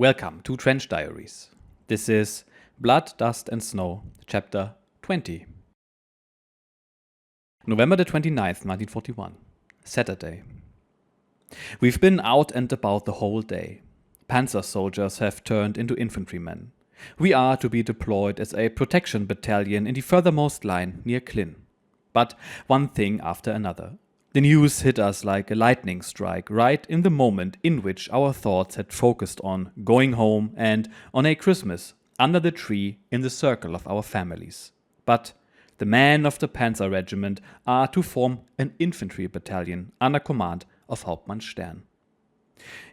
Welcome to Trench Diaries. This is Blood, Dust and Snow, Chapter 20. November the 29th, 1941. Saturday. We've been out and about the whole day. Panzer soldiers have turned into infantrymen. We are to be deployed as a protection battalion in the furthermost line near Klin. But one thing after another. The news hit us like a lightning strike right in the moment in which our thoughts had focused on going home and on a Christmas under the tree in the circle of our families. But the men of the Panzer-Regiment are to form an infantry battalion under command of Hauptmann Stern.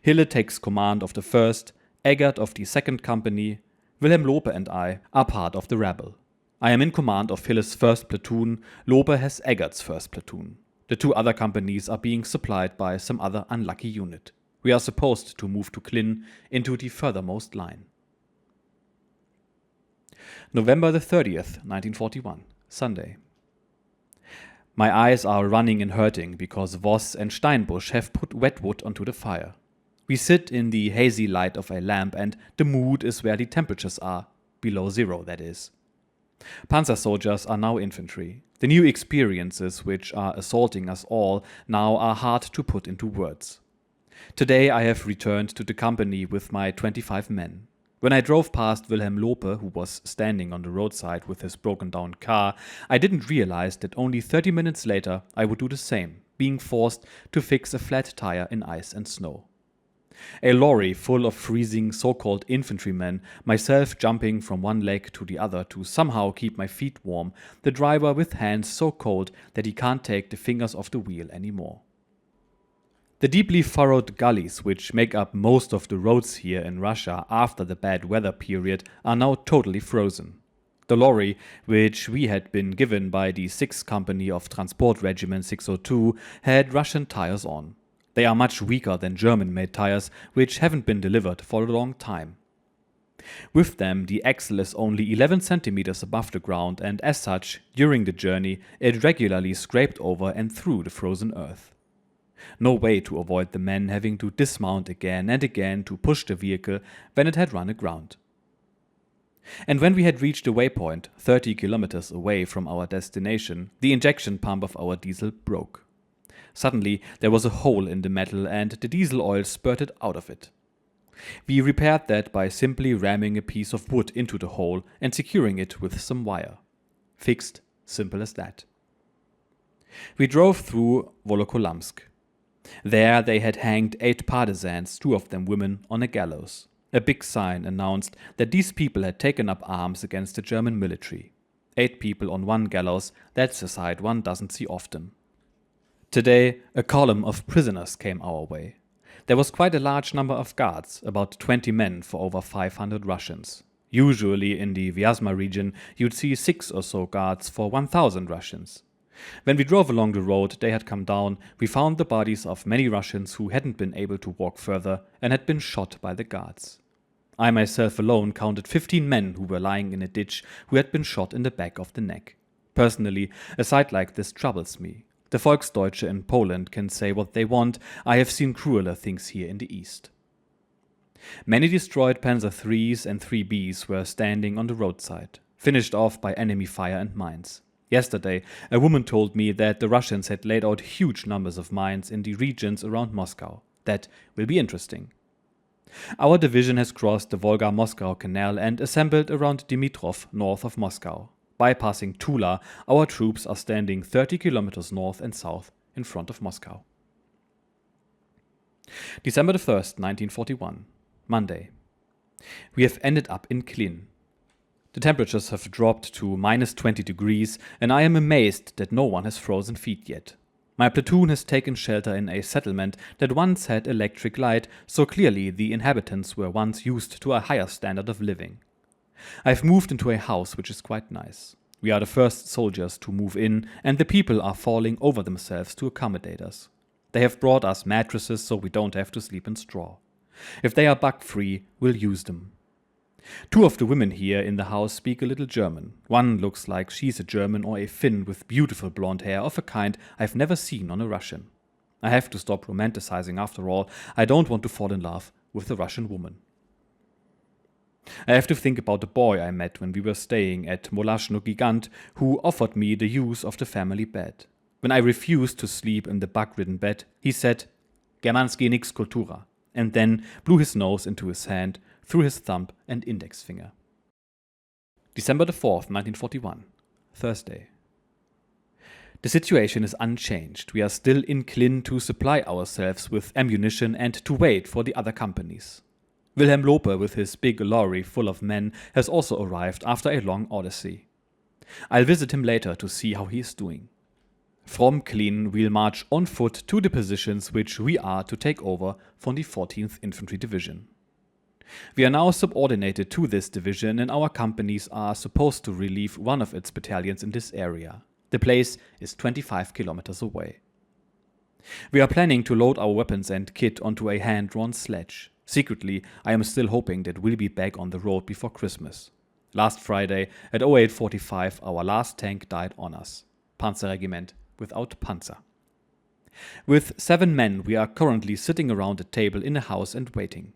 Hille takes command of the 1st, Eggert of the 2nd Company, Wilhelm Lope and I are part of the rebel. I am in command of Hille's 1st platoon, Lope has Eggert's 1st platoon. The 2 other companies are being supplied by some other unlucky unit. We are supposed to move to Klin into the furthermost line. November the 30th, 1941, Sunday. My eyes are running and hurting because Voss and Steinbusch have put wet wood onto the fire. We sit in the hazy light of a lamp and the mood is where the temperatures are, below 0 that is. Panzer soldiers are now infantry. The new experiences which are assaulting us all now are hard to put into words. Today I have returned to the company with my 25 men. When I drove past Wilhelm Lope, who was standing on the roadside with his broken down car, I didn't realize that only 30 minutes later I would do the same, being forced to fix a flat tire in ice and snow. A lorry full of freezing so-called infantrymen, myself jumping from one leg to the other to somehow keep my feet warm, the driver with hands so cold that he can't take the fingers off the wheel anymore. The deeply furrowed gullies which make up most of the roads here in Russia after the bad weather period are now totally frozen. The lorry, which we had been given by the 6th Company of Transport Regiment 602, had Russian tires on. They are much weaker than German-made tires, which haven't been delivered for a long time. With them, the axle is only 11 centimeters above the ground, and as such, during the journey, it regularly scraped over and through the frozen earth. No way to avoid the men having to dismount again and again to push the vehicle when it had run aground. And when we had reached the waypoint, 30 kilometers away from our destination, the injection pump of our diesel broke. Suddenly, there was a hole in the metal and the diesel oil spurted out of it. We repaired that by simply ramming a piece of wood into the hole and securing it with some wire. Fixed, simple as that. We drove through Volokolamsk. There they had hanged 8 partisans, 2 of them women, on a gallows. A big sign announced that these people had taken up arms against the German military. 8 people on one gallows, that's a sight one doesn't see often. Today, a column of prisoners came our way. There was quite a large number of guards, about 20 men for over 500 Russians. Usually in the Vyazma region, you'd see 6 or so guards for 1,000 Russians. When we drove along the road they had come down, we found the bodies of many Russians who hadn't been able to walk further and had been shot by the guards. I myself alone counted 15 men who were lying in a ditch who had been shot in the back of the neck. Personally, a sight like this troubles me. The Volksdeutsche in Poland can say what they want, I have seen crueler things here in the east. Many destroyed Panzer IIIs and 3Bs were standing on the roadside, finished off by enemy fire and mines. Yesterday, a woman told me that the Russians had laid out huge numbers of mines in the regions around Moscow. That will be interesting. Our division has crossed the Volga-Moscow Canal and assembled around Dimitrov, north of Moscow. Bypassing Tula, our troops are standing 30 kilometers north and south in front of Moscow. December the 1st, 1941, Monday. We have ended up in Klin. The temperatures have dropped to minus 20 degrees and I am amazed that no one has frozen feet yet. My platoon has taken shelter in a settlement that once had electric light, so clearly the inhabitants were once used to a higher standard of living. I've moved into a house which is quite nice. We are the first soldiers to move in and the people are falling over themselves to accommodate us. They have brought us mattresses so we don't have to sleep in straw. If they are bug-free, we'll use them. 2 of the women here in the house speak a little German. One looks like she's a German or a Finn with beautiful blonde hair of a kind I've never seen on a Russian. I have to stop romanticizing after all. I don't want to fall in love with a Russian woman. I have to think about the boy I met when we were staying at Molashno Gigant, who offered me the use of the family bed. When I refused to sleep in the bug-ridden bed, he said, "Germanski nix kultura," and then blew his nose into his hand through his thumb and index finger. December the 4th, 1941, Thursday. The situation is unchanged. We are still inclined to supply ourselves with ammunition and to wait for the other companies. Wilhelm Lope, with his big lorry full of men, has also arrived after a long odyssey. I'll visit him later to see how he is doing. From Klin, we'll march on foot to the positions which we are to take over from the 14th Infantry Division. We are now subordinated to this division, and our companies are supposed to relieve one of its battalions in this area. The place is 25 kilometers away. We are planning to load our weapons and kit onto a hand-drawn sledge. Secretly, I am still hoping that we'll be back on the road before Christmas. Last Friday, at 08:45, our last tank died on us. Panzer-Regiment without Panzer. With 7 men, we are currently sitting around a table in a house and waiting.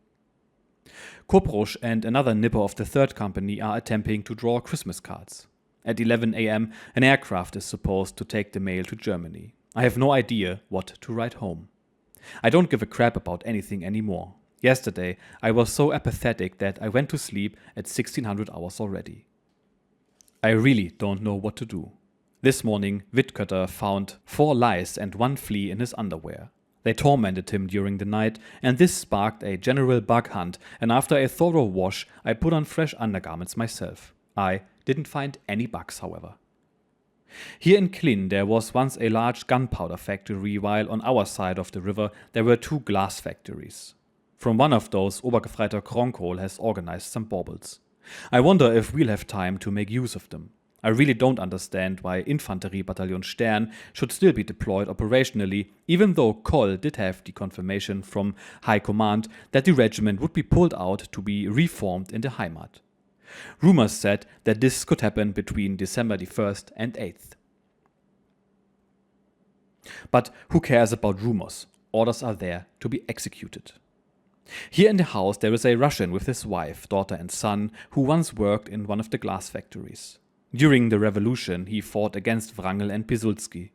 Koprusch and another nipper of the 3rd Company are attempting to draw Christmas cards. At 11 a.m., an aircraft is supposed to take the mail to Germany. I have no idea what to write home. I don't give a crap about anything anymore. Yesterday, I was so apathetic that I went to sleep at 1600 hours already. I really don't know what to do. This morning, Wittkötter found 4 lice and 1 flea in his underwear. They tormented him during the night, and this sparked a general bug hunt, and after a thorough wash, I put on fresh undergarments myself. I didn't find any bugs, however. Here in Klin there was once a large gunpowder factory, while on our side of the river there were 2 glass factories. From one of those, Obergefreiter Kronkohl has organized some baubles. I wonder if we'll have time to make use of them. I really don't understand why Infanterie Bataillon Stern should still be deployed operationally, even though Koll did have the confirmation from High Command that the regiment would be pulled out to be reformed in the Heimat. Rumors said that this could happen between December the 1st and 8th. But who cares about rumors? Orders are there to be executed. Here in the house there is a Russian with his wife, daughter and son, who once worked in one of the glass factories. During the revolution he fought against Wrangel and Pilsudski.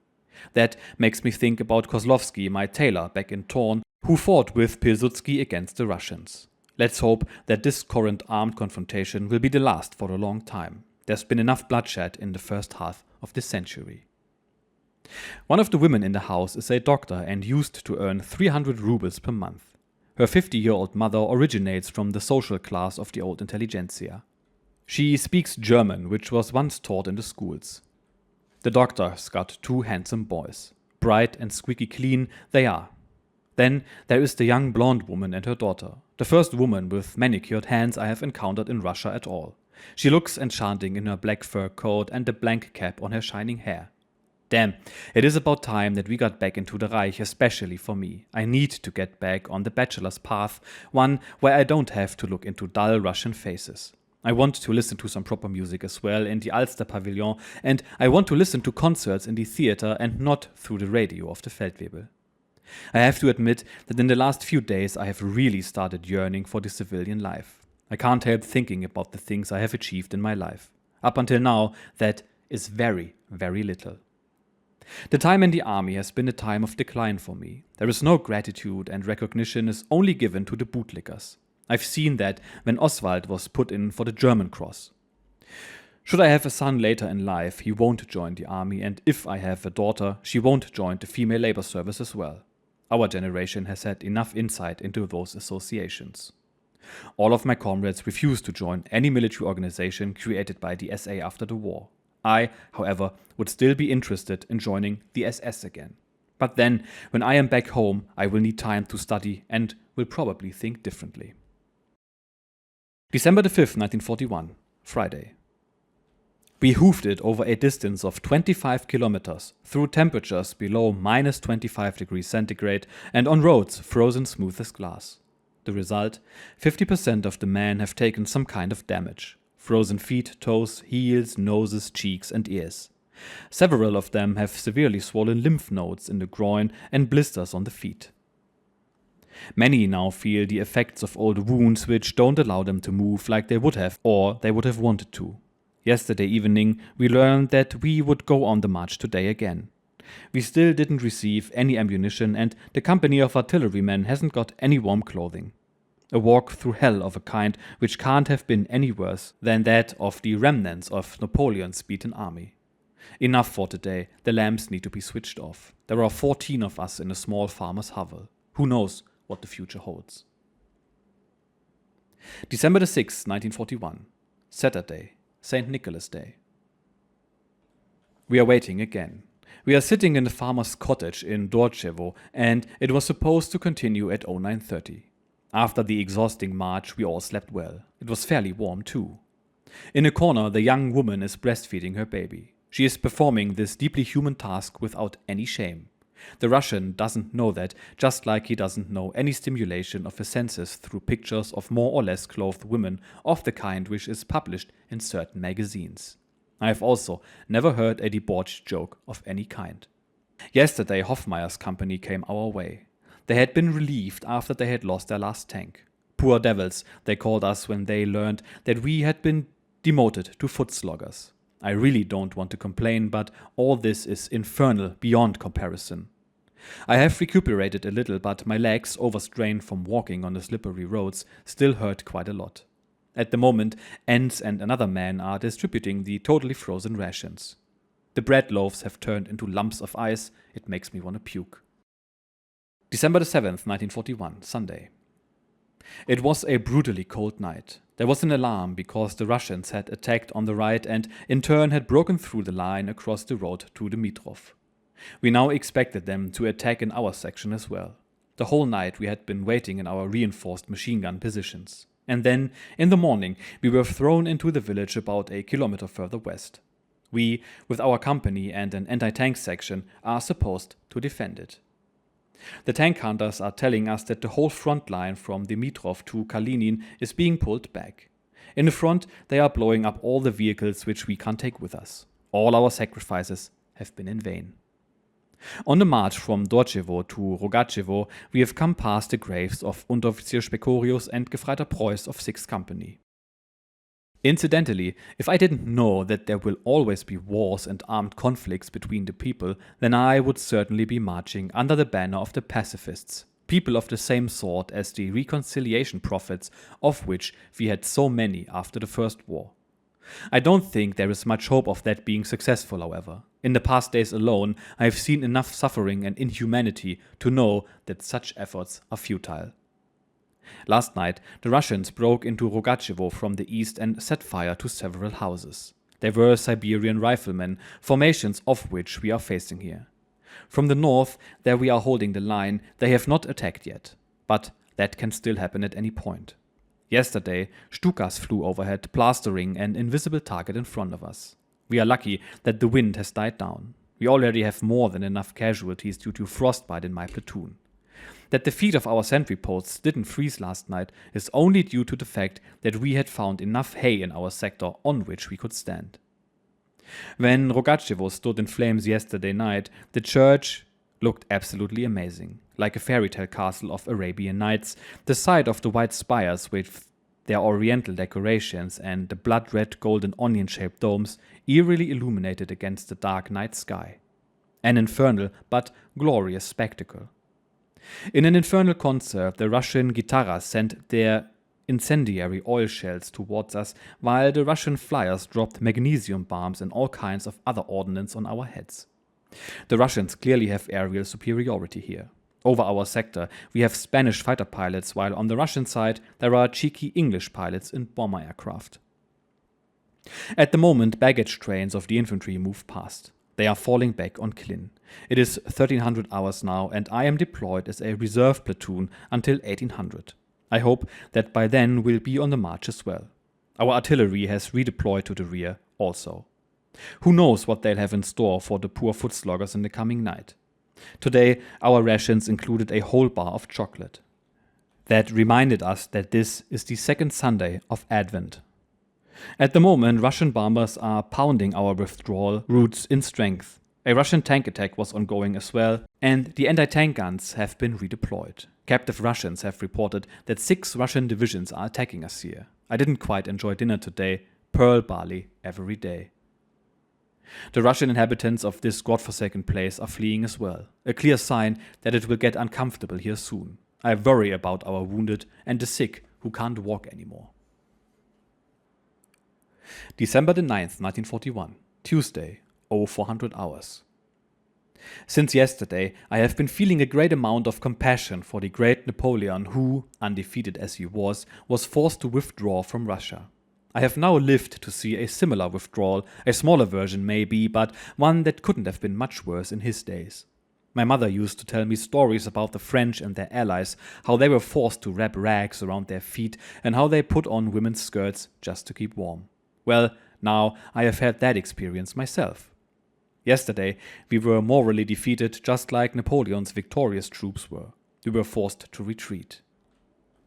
That makes me think about Kozlovsky, my tailor back in Thorn, who fought with Pilsudski against the Russians. Let's hope that this current armed confrontation will be the last for a long time. There's been enough bloodshed in the first half of this century. One of the women in the house is a doctor and used to earn 300 rubles per month. Her 50-year-old mother originates from the social class of the old intelligentsia. She speaks German, which was once taught in the schools. The doctor's got 2 handsome boys. Bright and squeaky clean they are. Then there is the young blonde woman and her daughter, the first woman with manicured hands I have encountered in Russia at all. She looks enchanting in her black fur coat and the blank cap on her shining hair. Damn, it is about time that we got back into the Reich, especially for me. I need to get back on the bachelor's path, one where I don't have to look into dull Russian faces. I want to listen to some proper music as well in the Alster Pavilion, and I want to listen to concerts in the theater and not through the radio of the Feldwebel. I have to admit that in the last few days I have really started yearning for the civilian life. I can't help thinking about the things I have achieved in my life. Up until now, that is very, very little. The time in the army has been a time of decline for me. There is no gratitude, and recognition is only given to the bootlickers. I've seen that when Oswald was put in for the German Cross. Should I have a son later in life, he won't join the army, and if I have a daughter, she won't join the female labor service as well. Our generation has had enough insight into those associations. All of my comrades refused to join any military organization created by the SA after the war. I, however, would still be interested in joining the SS again. But then, when I am back home, I will need time to study and will probably think differently. December the 5th, 1941, Friday. We hoofed it over a distance of 25 kilometers through temperatures below minus 25 degrees centigrade and on roads frozen smooth as glass. The result? 50% of the men have taken some kind of damage. Frozen feet, toes, heels, noses, cheeks and ears. Several of them have severely swollen lymph nodes in the groin and blisters on the feet. Many now feel the effects of old wounds which don't allow them to move like they would have or they would have wanted to. Yesterday evening we learned that we would go on the march today again. We still didn't receive any ammunition and the company of artillerymen hasn't got any warm clothing. A walk through hell of a kind which can't have been any worse than that of the remnants of Napoleon's beaten army. Enough for today, the lamps need to be switched off. There are 14 of us in a small farmer's hovel. Who knows what the future holds. December the 6th, 1941. Saturday, St. Nicholas Day. We are waiting again. We are sitting in the farmer's cottage in Dorchevo, and it was supposed to continue at 09:30. After the exhausting march, we all slept well. It was fairly warm too. In a corner, the young woman is breastfeeding her baby. She is performing this deeply human task without any shame. The Russian doesn't know that, just like he doesn't know any stimulation of his senses through pictures of more or less clothed women of the kind which is published in certain magazines. I have also never heard a debauched joke of any kind. Yesterday, Hoffmeyer's company came our way. They had been relieved after they had lost their last tank. Poor devils, they called us when they learned that we had been demoted to foot sloggers. I really don't want to complain, but all this is infernal beyond comparison. I have recuperated a little, but my legs, overstrained from walking on the slippery roads, still hurt quite a lot. At the moment, Enz and another man are distributing the totally frozen rations. The bread loaves have turned into lumps of ice. It makes me want to puke. December the 7th, 1941, Sunday. It was a brutally cold night. There was an alarm because the Russians had attacked on the right and in turn had broken through the line across the road to Dimitrov. We now expected them to attack in our section as well. The whole night we had been waiting in our reinforced machine gun positions. And then, in the morning, we were thrown into the village about a kilometer further west. We, with our company and an anti-tank section, are supposed to defend it. The tank hunters are telling us that the whole front line from Dimitrov to Kalinin is being pulled back. In the front, they are blowing up all the vehicles which we can't take with us. All our sacrifices have been in vain. On the march from Dorchevo to Rogachevo, we have come past the graves of Unteroffizier Spekorius and Gefreiter Preuß of 6th Company. Incidentally, if I didn't know that there will always be wars and armed conflicts between the people, then I would certainly be marching under the banner of the pacifists, people of the same sort as the reconciliation prophets, of which we had so many after the First War. I don't think there is much hope of that being successful, however. In the past days alone, I have seen enough suffering and inhumanity to know that such efforts are futile. Last night, the Russians broke into Rogachevo from the east and set fire to several houses. They were Siberian riflemen, formations of which we are facing here. From the north, there we are holding the line, they have not attacked yet, but that can still happen at any point. Yesterday, Stukas flew overhead, plastering an invisible target in front of us. We are lucky that the wind has died down. We already have more than enough casualties due to frostbite in my platoon. That the feet of our sentry posts didn't freeze last night is only due to the fact that we had found enough hay in our sector on which we could stand. When Rogachevo stood in flames yesterday night, the church looked absolutely amazing, like a fairy tale castle of Arabian Nights. The sight of the white spires with their oriental decorations and the blood-red golden onion-shaped domes eerily illuminated against the dark night sky. An infernal but glorious spectacle. In an infernal concert, the Russian guitarras sent their incendiary oil shells towards us, while the Russian flyers dropped magnesium bombs and all kinds of other ordnance on our heads. The Russians clearly have aerial superiority here. Over our sector, we have Spanish fighter pilots, while on the Russian side, there are cheeky English pilots in bomber aircraft. At the moment, baggage trains of the infantry move past. They are falling back on Klin. It is 1300 hours now, and I am deployed as a reserve platoon until 1800. I hope that by then we'll be on the march as well. Our artillery has redeployed to the rear also. Who knows what they'll have in store for the poor foot sloggers in the coming night. Today, our rations included a whole bar of chocolate. That reminded us that this is the second Sunday of Advent. At the moment, Russian bombers are pounding our withdrawal routes in strength. A Russian tank attack was ongoing as well, and the anti-tank guns have been redeployed. Captive Russians have reported that 6 Russian divisions are attacking us here. I didn't quite enjoy dinner today. Pearl barley every day. The Russian inhabitants of this godforsaken place are fleeing as well, a clear sign that it will get uncomfortable here soon. I worry about our wounded and the sick who can't walk anymore. December the 9th, 1941, Tuesday, 0400 hours. Since yesterday, I have been feeling a great amount of compassion for the great Napoleon who, undefeated as he was forced to withdraw from Russia. I have now lived to see a similar withdrawal, a smaller version maybe, but one that couldn't have been much worse in his days. My mother used to tell me stories about the French and their allies, how they were forced to wrap rags around their feet and how they put on women's skirts just to keep warm. Well, now I have had that experience myself. Yesterday, we were morally defeated just like Napoleon's victorious troops were. We were forced to retreat.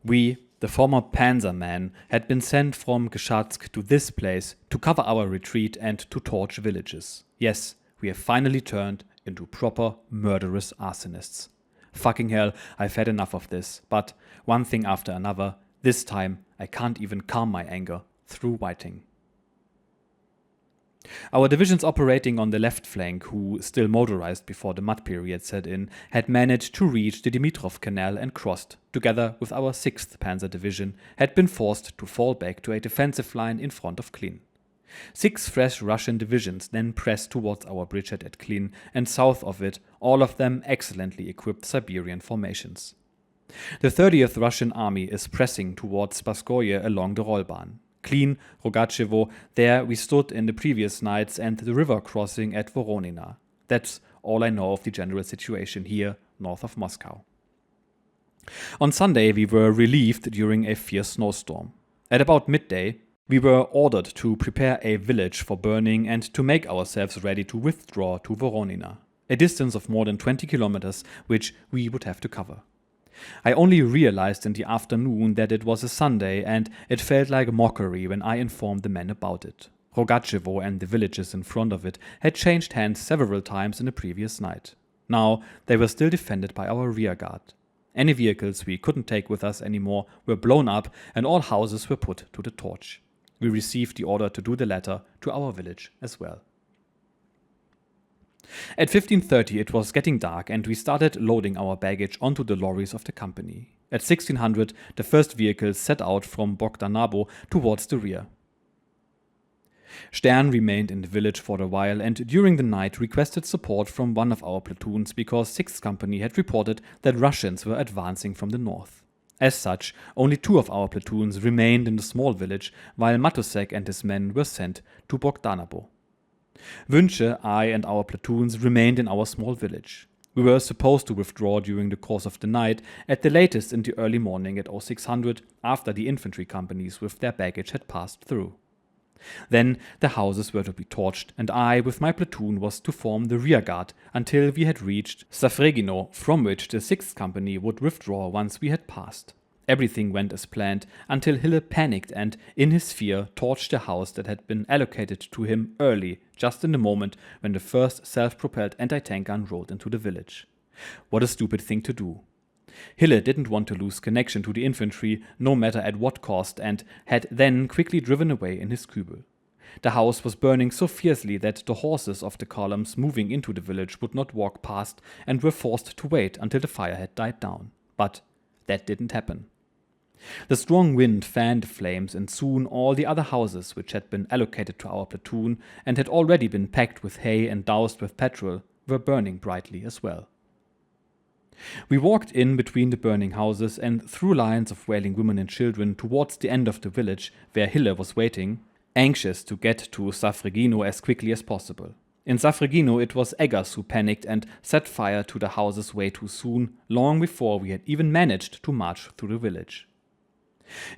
We, the former Panzer men, had been sent from Geshatsk to this place to cover our retreat and to torch villages. Yes, we have finally turned into proper murderous arsonists. Fucking hell, I've had enough of this, but one thing after another, this time I can't even calm my anger through writing. Our divisions operating on the left flank, who, still motorized before the mud period set in, had managed to reach the Dimitrov Canal and crossed, together with our 6th Panzer Division, had been forced to fall back to a defensive line in front of Klin. 6 fresh Russian divisions then pressed towards our bridgehead at Klin, and south of it, all of them excellently equipped Siberian formations. The 30th Russian Army is pressing towards Spaskoye along the Rollbahn. Klin, Rogachevo, there we stood in the previous nights, and the river crossing at Voronina. That's all I know of the general situation here, north of Moscow. On Sunday we were relieved during a fierce snowstorm. At about midday, we were ordered to prepare a village for burning and to make ourselves ready to withdraw to Voronina, a distance of more than 20 kilometers which we would have to cover. I only realized in the afternoon that it was a Sunday, and it felt like a mockery when I informed the men about it. Rogachevo and the villages in front of it had changed hands several times in the previous night. Now they were still defended by our rear guard. Any vehicles we couldn't take with us anymore were blown up, and all houses were put to the torch. We received the order to do the latter to our village as well. At 15:30 it was getting dark, and we started loading our baggage onto the lorries of the company. At 1600 the first vehicles set out from Bogdanabo towards the rear. Stern remained in the village for a while, and during the night requested support from one of our platoons because 6th Company had reported that Russians were advancing from the north. As such, only 2 of our platoons remained in the small village, while Matusek and his men were sent to Bogdanabo. Wünsche, I and our platoons remained in our small village. We were supposed to withdraw during the course of the night, at the latest in the early morning at 0600, after the infantry companies with their baggage had passed through. Then the houses were to be torched, and I with my platoon was to form the rear guard until we had reached Safregino, from which the 6th Company would withdraw once we had passed. Everything went as planned until Hille panicked and, in his fear, torched the house that had been allocated to him early, just in the moment when the first self-propelled anti-tank gun rolled into the village. What a stupid thing to do. Hille didn't want to lose connection to the infantry, no matter at what cost, and had then quickly driven away in his Kübel. The house was burning so fiercely that the horses of the columns moving into the village would not walk past and were forced to wait until the fire had died down. But that didn't happen. The strong wind fanned the flames, and soon all the other houses which had been allocated to our platoon and had already been packed with hay and doused with petrol were burning brightly as well. We walked in between the burning houses and through lines of wailing women and children towards the end of the village where Hille was waiting, anxious to get to Safregino as quickly as possible. In Safregino it was Eggers who panicked and set fire to the houses way too soon, long before we had even managed to march through the village.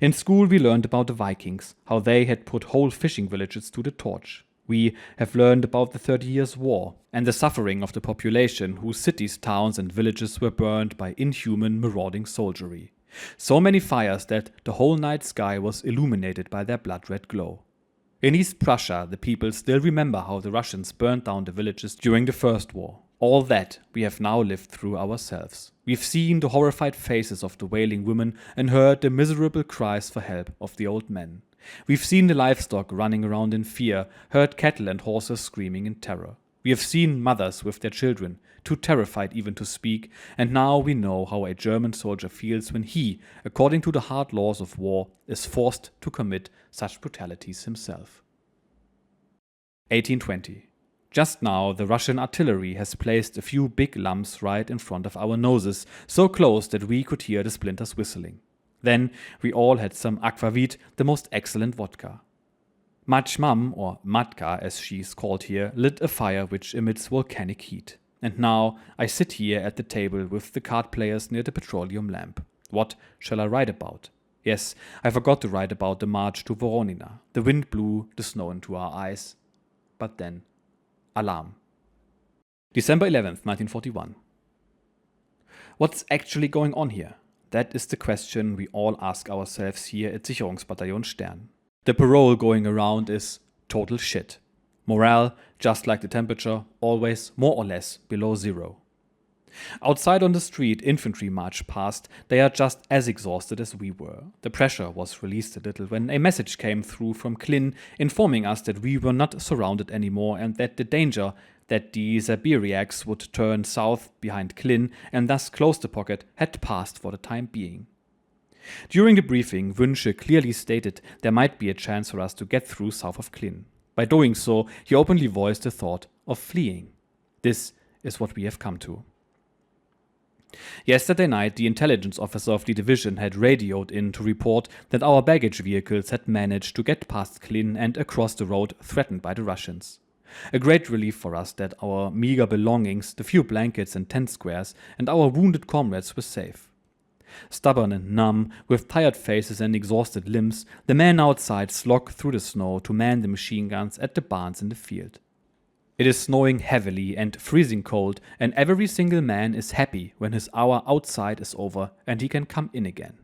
In school we learned about the Vikings, how they had put whole fishing villages to the torch. We have learned about the 30 Years' War and the suffering of the population whose cities, towns and villages were burned by inhuman marauding soldiery. So many fires that the whole night sky was illuminated by their blood-red glow. In East Prussia the people still remember how the Russians burned down the villages during the First War. All that we have now lived through ourselves. We've seen the horrified faces of the wailing women and heard the miserable cries for help of the old men. We've seen the livestock running around in fear, heard cattle and horses screaming in terror. We have seen mothers with their children, too terrified even to speak, and now we know how a German soldier feels when he, according to the hard laws of war, is forced to commit such brutalities himself. 1820. Just now, the Russian artillery has placed a few big lumps right in front of our noses, so close that we could hear the splinters whistling. Then we all had some aquavit, the most excellent vodka. Mach Mum, or Matka as she's called here, lit a fire which emits volcanic heat. And now I sit here at the table with the card players near the petroleum lamp. What shall I write about? Yes, I forgot to write about the march to Voronina. The wind blew the snow into our eyes. But then, alarm. December 11th, 1941. What's actually going on here? That is the question we all ask ourselves here at Sicherungsbataillon Stern. The parole going around is total shit. Morale, just like the temperature, always more or less below zero. Outside on the street, infantry marched past. They are just as exhausted as we were. The pressure was released a little when a message came through from Klin informing us that we were not surrounded anymore and that the danger that the Siberiaks would turn south behind Klin and thus close the pocket had passed for the time being. During the briefing, Wünsche clearly stated there might be a chance for us to get through south of Klin. By doing so, he openly voiced the thought of fleeing. This is what we have come to. Yesterday night, the intelligence officer of the division had radioed in to report that our baggage vehicles had managed to get past Klin and across the road threatened by the Russians. A great relief for us that our meager belongings, the few blankets and tent squares, and our wounded comrades were safe. Stubborn and numb, with tired faces and exhausted limbs, the men outside slog through the snow to man the machine guns at the barns in the field. It is snowing heavily and freezing cold, and every single man is happy when his hour outside is over and he can come in again.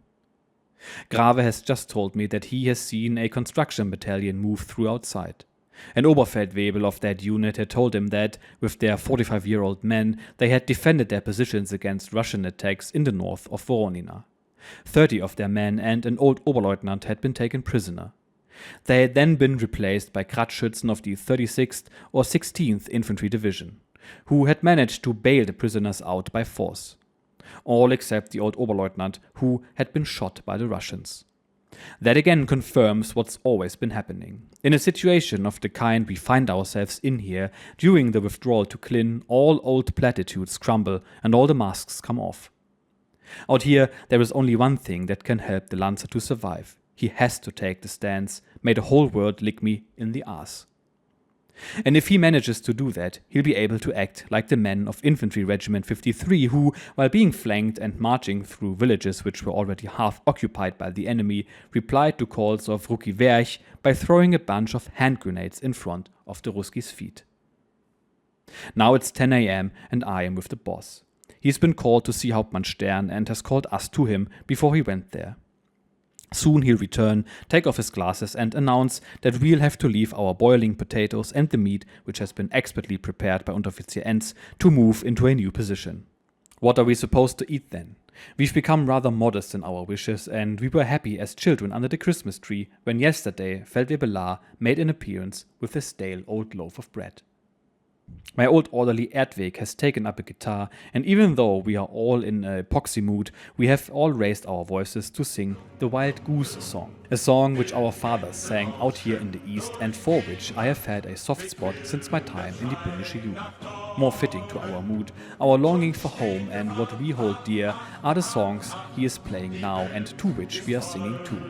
Grave has just told me that he has seen a construction battalion move through outside. An Oberfeldwebel of that unit had told him that, with their 45-year-old men, they had defended their positions against Russian attacks in the north of Voronina. 30 of their men and an old Oberleutnant had been taken prisoner. They had then been replaced by Kratzschützen of the 36th or 16th Infantry Division, who had managed to bail the prisoners out by force. All except the old Oberleutnant, who had been shot by the Russians. That again confirms what's always been happening. In a situation of the kind we find ourselves in here, during the withdrawal to Klin, all old platitudes crumble and all the masks come off. Out here, there is only one thing that can help the Lancer to survive. He has to take the stance, may the whole world lick me in the ass. And if he manages to do that, he'll be able to act like the men of Infantry Regiment 53 who, while being flanked and marching through villages which were already half occupied by the enemy, replied to calls of Ruki Werch by throwing a bunch of hand grenades in front of the Ruski's feet. Now it's 10 a.m. and I am with the boss. He's been called to see Hauptmann Stern and has called us to him before he went there. Soon he'll return, take off his glasses and announce that we'll have to leave our boiling potatoes and the meat, which has been expertly prepared by Unteroffizier Enz, to move into a new position. What are we supposed to eat then? We've become rather modest in our wishes, and we were happy as children under the Christmas tree when yesterday Feldwebel made an appearance with a stale old loaf of bread. My old orderly Erdweg has taken up a guitar, and even though we are all in a epoxy mood, we have all raised our voices to sing the Wild Goose song, a song which our fathers sang out here in the East and for which I have had a soft spot since my time in the Bündische Jugend. More fitting to our mood, our longing for home and what we hold dear are the songs he is playing now and to which we are singing too.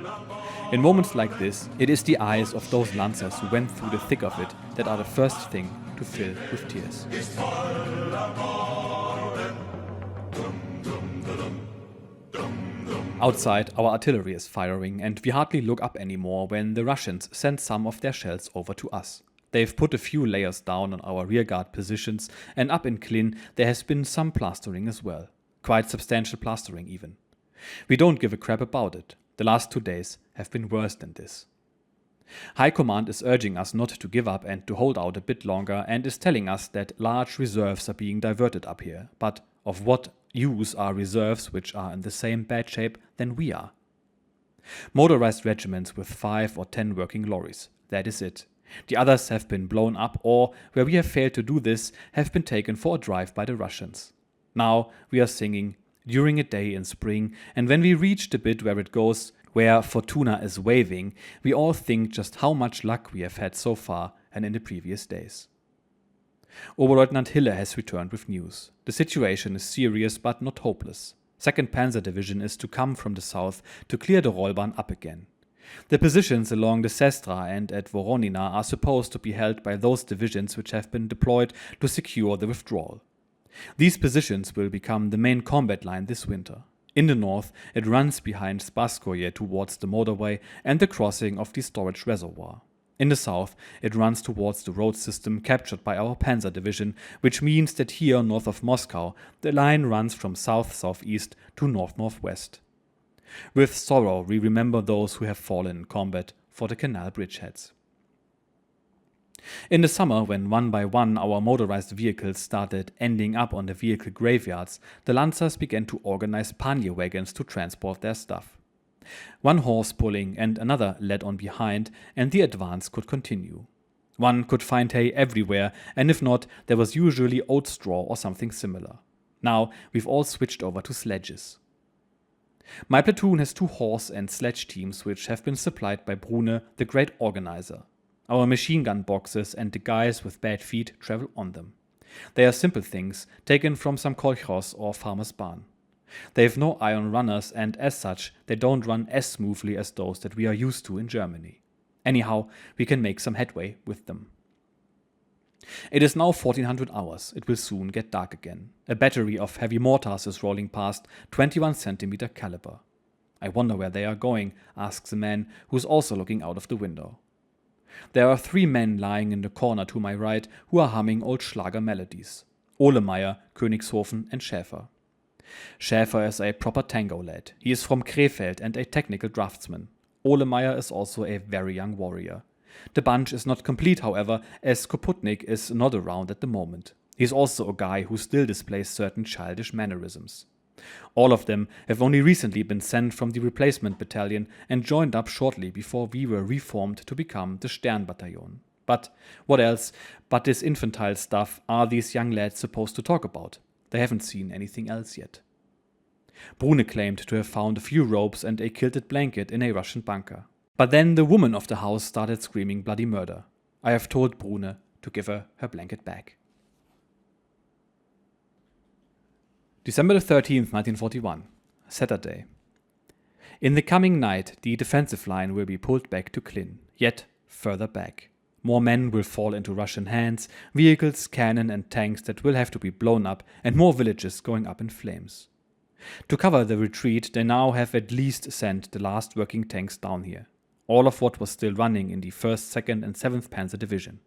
In moments like this, it is the eyes of those Lancers who went through the thick of it that are the first thing to fill with tears. Outside, our artillery is firing, and we hardly look up anymore when the Russians send some of their shells over to us. They've put a few layers down on our rearguard positions, and up in Klin there has been some plastering as well. Quite substantial plastering even. We don't give a crap about it. The last 2 days have been worse than this. High Command is urging us not to give up and to hold out a bit longer, and is telling us that large reserves are being diverted up here. But of what use are reserves which are in the same bad shape than we are? Motorized regiments with 5 or 10 working lorries. That is it. The others have been blown up, or, where we have failed to do this, have been taken for a drive by the Russians. Now we are singing During a Day in Spring, and when we reach the bit where it goes, where Fortuna is waving, we all think just how much luck we have had so far and in the previous days. Oberleutnant Hille has returned with news. The situation is serious but not hopeless. 2nd Panzer Division is to come from the south to clear the Rollbahn up again. The positions along the Sestra and at Voronina are supposed to be held by those divisions which have been deployed to secure the withdrawal. These positions will become the main combat line this winter. In the north, it runs behind Spasskoye towards the motorway and the crossing of the storage reservoir. In the south, it runs towards the road system captured by our Panzer Division, which means that here north of Moscow, the line runs from south-southeast to north-northwest. With sorrow, we remember those who have fallen in combat for the canal bridgeheads. In the summer, when one by one our motorized vehicles started ending up on the vehicle graveyards, the Lancers began to organize pannier wagons to transport their stuff. One horse pulling and another led on behind, and the advance could continue. One could find hay everywhere, and if not, there was usually oat straw or something similar. Now we've all switched over to sledges. My platoon has 2 horse and sledge teams which have been supplied by Brune, the great organizer. Our machine gun boxes and the guys with bad feet travel on them. They are simple things, taken from some kolkhoz or farmer's barn. They have no iron runners, and as such, they don't run as smoothly as those that we are used to in Germany. Anyhow, we can make some headway with them. It is now 1400 hours. It will soon get dark again. A battery of heavy mortars is rolling past, 21 centimeter caliber. I wonder where they are going, asks a man who is also looking out of the window. There are 3 men lying in the corner to my right who are humming old Schlager melodies. Ohlemeyer, Königshofen and Schäfer. Schäfer is a proper tango lad. He is from Krefeld and a technical draftsman. Ohlemeyer is also a very young warrior. The bunch is not complete, however, as Koputnik is not around at the moment. He is also a guy who still displays certain childish mannerisms. All of them have only recently been sent from the replacement battalion and joined up shortly before we were reformed to become the Stern Battalion. But what else but this infantile stuff are these young lads supposed to talk about? They haven't seen anything else yet. Brune claimed to have found a few ropes and a quilted blanket in a Russian bunker. But then the woman of the house started screaming bloody murder. I have told Brune to give her blanket back. December 13th, 1941, Saturday. In the coming night, the defensive line will be pulled back to Klin, yet further back. More men will fall into Russian hands, vehicles, cannon and tanks that will have to be blown up, and more villages going up in flames. To cover the retreat, they now have at least sent the last working tanks down here. All of what was still running in the 1st, 2nd and 7th Panzer Division.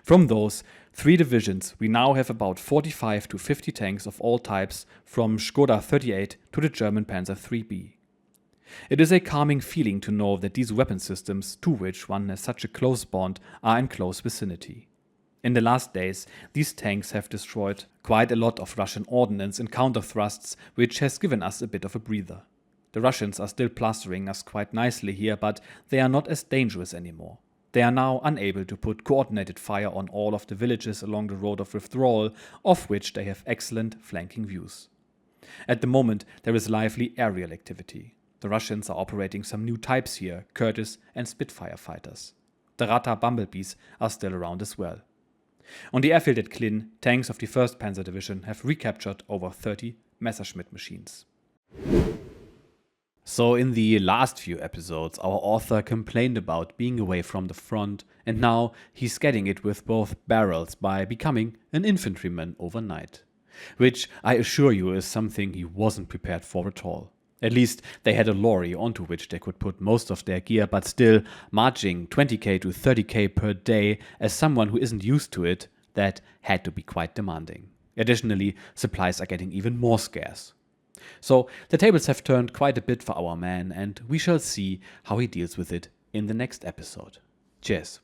From those 3 divisions, we now have about 45 to 50 tanks of all types, from Skoda 38 to the German Panzer 3B. It is a calming feeling to know that these weapon systems, to which one has such a close bond, are in close vicinity. In the last days, these tanks have destroyed quite a lot of Russian ordnance and counter-thrusts, which has given us a bit of a breather. The Russians are still plastering us quite nicely here, but they are not as dangerous anymore. They are now unable to put coordinated fire on all of the villages along the road of withdrawal, of which they have excellent flanking views. At the moment, there is lively aerial activity. The Russians are operating some new types here, Curtiss and Spitfire fighters. The Rata bumblebees are still around as well. On the airfield at Klin, tanks of the 1st Panzer Division have recaptured over 30 Messerschmitt machines. So in the last few episodes, our author complained about being away from the front, and now he's getting it with both barrels by becoming an infantryman overnight. Which I assure you is something he wasn't prepared for at all. At least they had a lorry onto which they could put most of their gear, but still, marching 20k to 30k per day as someone who isn't used to it, that had to be quite demanding. Additionally, supplies are getting even more scarce. So the tables have turned quite a bit for our man, and we shall see how he deals with it in the next episode. Cheers.